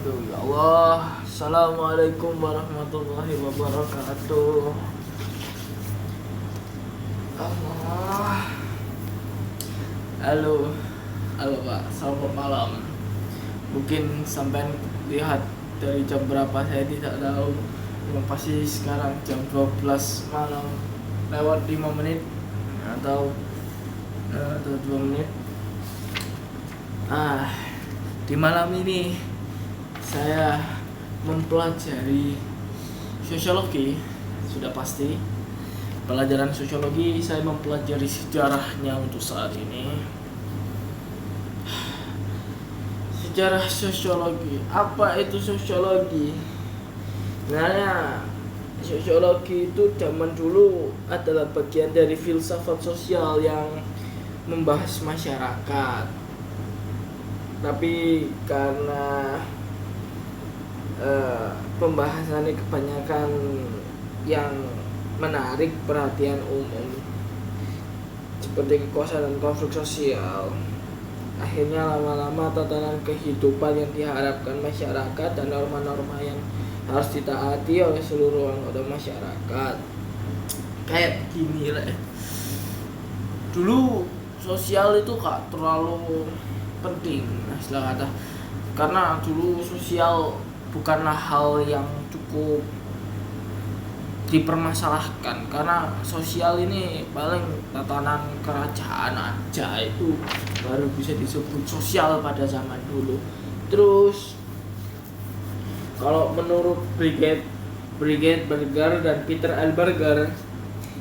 wabarakatuh. Ya Allah, Assalamualaikum warahmatullahi wabarakatuh. Allah. Halo, halo Pak, selamat malam. Mungkin sampai lihat dari jam berapa saya tidak tahu. Yang pasti sekarang jam 12 malam lewat 5 menit atau 2 menit. Di malam ini saya mempelajari sosiologi. Sudah pasti pelajaran sosiologi, saya mempelajari sejarahnya untuk saat ini. Sejarah sosiologi, apa itu sosiologi? Sebenarnya sosiologi itu zaman dulu adalah bagian dari filsafat sosial yang membahas masyarakat. Tapi karena pembahasannya kebanyakan yang menarik perhatian umum seperti kekuasaan dan konflik sosial, akhirnya lama-lama tatanan kehidupan yang diharapkan masyarakat dan norma-norma yang harus ditaati oleh seluruh anggota masyarakat kayak begini lah. Dulu sosial itu gak terlalu penting, istilah kata, karena dulu sosial bukanlah hal yang cukup dipermasalahkan, karena sosial ini paling tatanan kerajaan aja itu baru bisa disebut sosial pada zaman dulu. Terus kalau menurut Brigade Berger dan Peter L. Berger,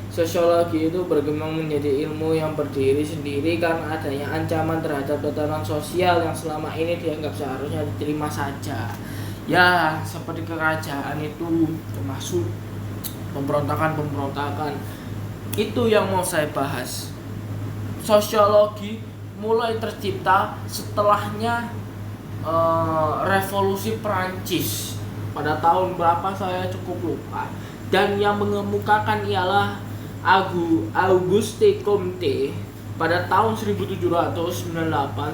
sosiologi itu berkembang menjadi ilmu yang berdiri sendiri karena adanya ancaman terhadap tatanan sosial yang selama ini dianggap seharusnya diterima saja. Ya, seperti kerajaan itu, termasuk pemberontakan. Itu yang mau saya bahas. Sosiologi mulai tercipta setelahnya revolusi Perancis pada tahun berapa saya cukup lupa. Dan yang mengemukakan ialah Auguste Comte pada tahun 1798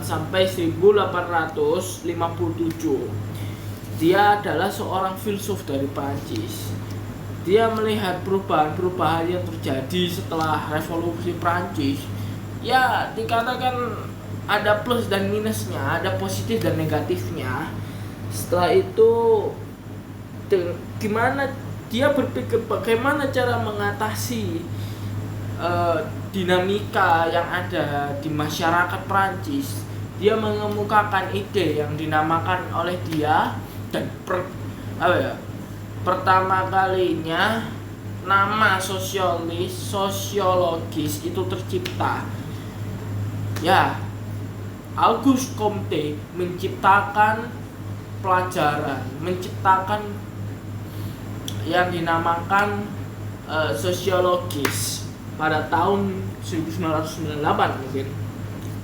sampai 1857. Dia adalah seorang filsuf dari Prancis. Dia melihat perubahan-perubahan yang terjadi setelah revolusi Prancis. Ya, dikatakan ada plus dan minusnya, ada positif dan negatifnya. Setelah itu gimana dia berpikir bagaimana cara mengatasi dinamika yang ada di masyarakat Prancis. Dia mengemukakan ide yang dinamakan oleh dia dan pertama kalinya nama sosiologis itu tercipta. Ya, Auguste Comte menciptakan pelajaran, menciptakan yang dinamakan sosiologis pada tahun 1998 mungkin.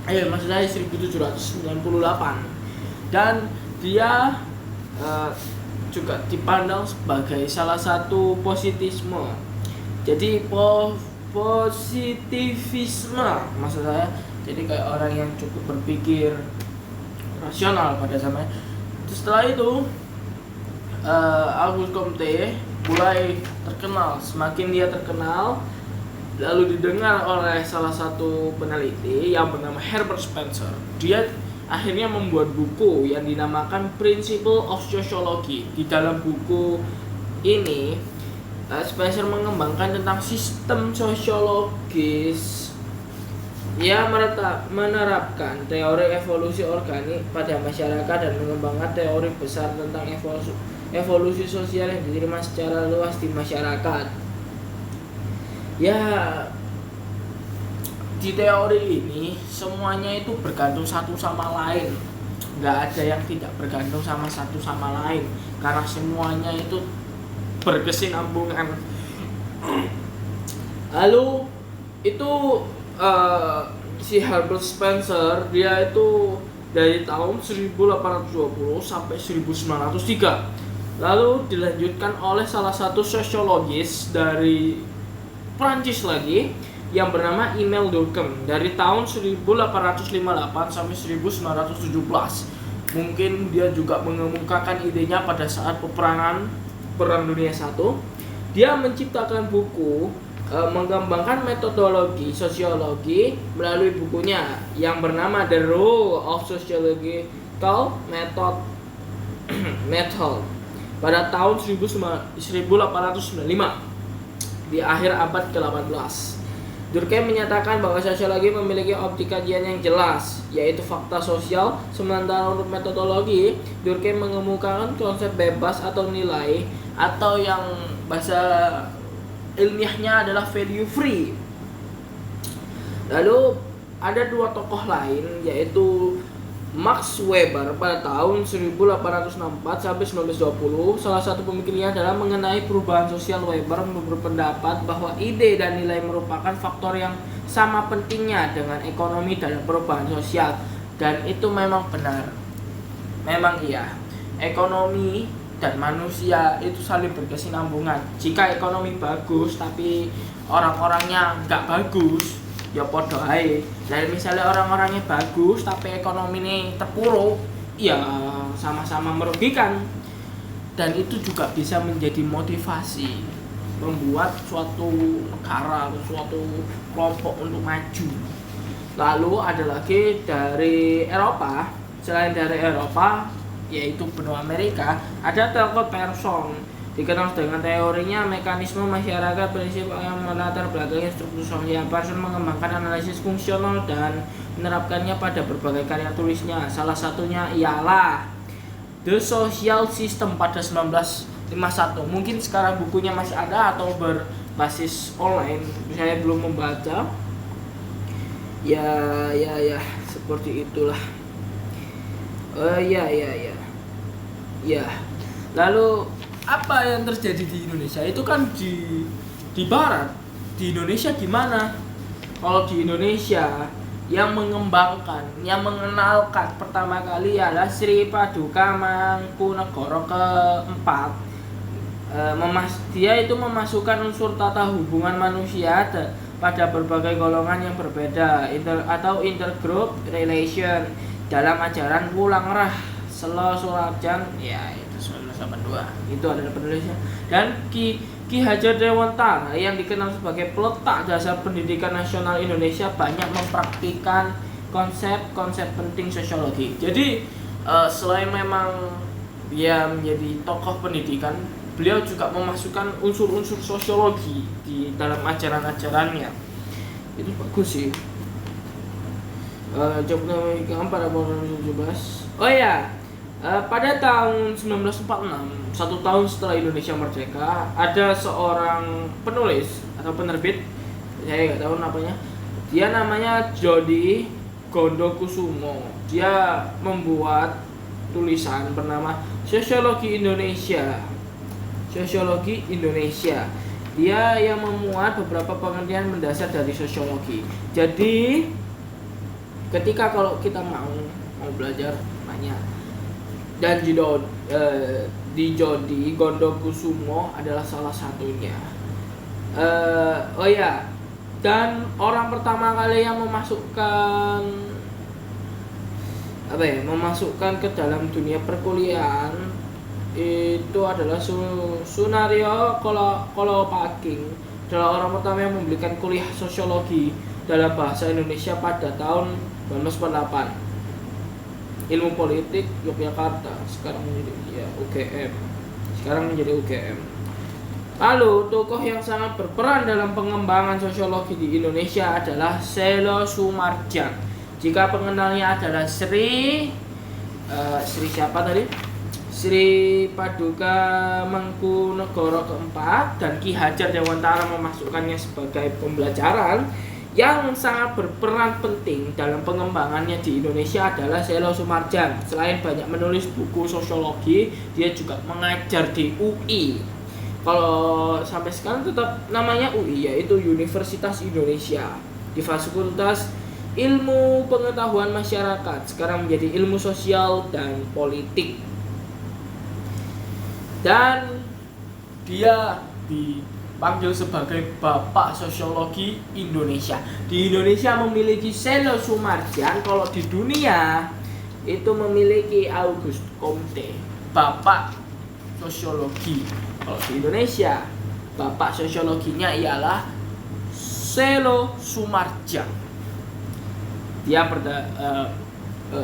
Maksud saya 1798. Dan dia juga dipandang sebagai salah satu positivisme. Jadi positivisme maksud saya, jadi kayak orang yang cukup berpikir rasional pada zamannya. Setelah itu Auguste Comte mulai terkenal. Semakin dia terkenal, lalu didengar oleh salah satu peneliti yang bernama Herbert Spencer. Dia akhirnya membuat buku yang dinamakan Principle of Sociology. Di dalam buku ini Spencer mengembangkan tentang sistem sosiologis yang menerapkan teori evolusi organik pada masyarakat dan mengembangkan teori besar tentang evolusi sosial yang diterima secara luas di masyarakat. Ya, di teori ini semuanya itu bergantung satu sama lain. Nggak ada yang tidak bergantung sama satu sama lain, karena semuanya itu berkesinambungan. Lalu itu si Herbert Spencer, dia itu dari tahun 1820 sampai 1903. Lalu dilanjutkan oleh salah satu sosiologis dari Prancis lagi yang bernama Emile Durkheim dari tahun 1858 sampai 1917. Mungkin dia juga mengemukakan idenya pada saat Perang Dunia I. Dia menciptakan buku mengembangkan metodologi sosiologi melalui bukunya yang bernama The Role of Sociological Method pada tahun 1895 di akhir abad ke-18. Durkheim menyatakan bahwa sosiologi memiliki optik kajian yang jelas, yaitu fakta sosial, sementara untuk metodologi, Durkheim mengemukakan konsep bebas atau nilai, atau yang bahasa ilmiahnya adalah value free. Lalu ada dua tokoh lain, yaitu Max Weber pada tahun 1864 sampai 1920. Salah satu pemikirannya adalah mengenai perubahan sosial. Weber berpendapat bahwa ide dan nilai merupakan faktor yang sama pentingnya dengan ekonomi dalam perubahan sosial, dan itu memang benar. Memang iya, ekonomi dan manusia itu saling berkesinambungan. Jika ekonomi bagus tapi orang-orangnya nggak bagus, ya podo ae. Nah, misalnya orang-orangnya bagus tapi ekonomi ini terpuruk, ya sama-sama merugikan. Dan itu juga bisa menjadi motivasi membuat suatu negara atau suatu kelompok untuk maju. Lalu ada lagi dari Eropa. Selain dari Eropa, yaitu benua Amerika, ada Talcott Pearson. Dikenal dengan teorinya mekanisme masyarakat, prinsip yang melatar belakangi struktur sosial. Pearson mengembangkan analisis fungsional dan menerapkannya pada berbagai karya tulisnya. Salah satunya ialah The Social System pada 1951. Mungkin sekarang bukunya masih ada atau berbasis online. Saya belum membaca. Ya, seperti itulah. Ya. Lalu apa yang terjadi di Indonesia itu kan di barat. Di Indonesia gimana? Kalau di Indonesia yang mengembangkan, yang mengenalkan pertama kali adalah Sri Paduka Mangkunegara keempat. Dia itu memasukkan unsur tata hubungan manusia pada berbagai golongan yang berbeda atau intergroup relation dalam ajaran Pulang Rah Selo Surajan, ya itu 1982. Itu adalah penulisnya. Dan Ki Hajar Dewantara yang dikenal sebagai peletak dasar pendidikan nasional Indonesia banyak mempraktikkan konsep-konsep penting sosiologi. Jadi selain memang dia menjadi tokoh pendidikan, beliau juga memasukkan unsur-unsur sosiologi di dalam ajaran-ajarannya. Itu bagus sih. Coba pada tahun 2017. Oh ya, pada tahun 1946, 1 tahun setelah Indonesia merdeka, ada seorang penulis atau penerbit, saya nggak tahu namanya. Dia namanya Djoni Gondokusumo. Dia membuat tulisan bernama Sosiologi Indonesia. Sosiologi Indonesia. Dia yang memuat beberapa pengertian mendasar dari sosiologi. Jadi ketika kalau kita mau belajar banyak, dan Djoni Gondokusumo adalah salah satunya. Dan orang pertama kali yang memasukkan ke dalam dunia perkuliahan itu adalah Sunario Kolopaking. Adalah orang pertama yang memberikan kuliah sosiologi dalam bahasa Indonesia pada tahun 1948. Ilmu Politik Yogyakarta, sekarang menjadi UGM. Lalu tokoh yang sangat berperan dalam pengembangan sosiologi di Indonesia adalah Selo Sumarjan. Jika pengenalnya adalah Sri siapa tadi? Sri Paduka Mangkunegara keempat dan Ki Hajar Dewantara memasukkannya sebagai pembelajaran. Yang sangat berperan penting dalam pengembangannya di Indonesia adalah Selo Sumarjan. Selain banyak menulis buku sosiologi, dia juga mengajar di UI. Kalau sampai sekarang tetap namanya UI, yaitu Universitas Indonesia, di Fakultas Ilmu Pengetahuan Masyarakat, sekarang menjadi Ilmu Sosial dan Politik. Dan dia dipanggil sebagai Bapak Sosiologi Indonesia. Di Indonesia memiliki Selo Sumarjan. Kalau di dunia itu memiliki Auguste Comte, bapak sosiologi. Kalau di Indonesia, bapak sosiologinya ialah Selo Sumarja. Dia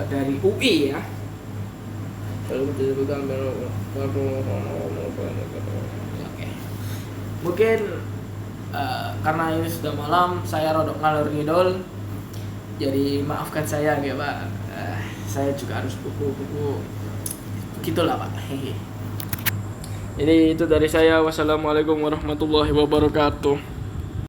dari UI ya. Oke. Mungkin karena ini sudah malam, saya rodok ngalor ngidol. Jadi maafkan saya ya Pak. Saya juga harus buku-buku. Begitulah Pak. Jadi itu dari saya. Wassalamualaikum warahmatullahi wabarakatuh.